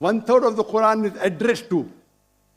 1/3 of the Quran is addressed to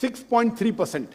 6.3%,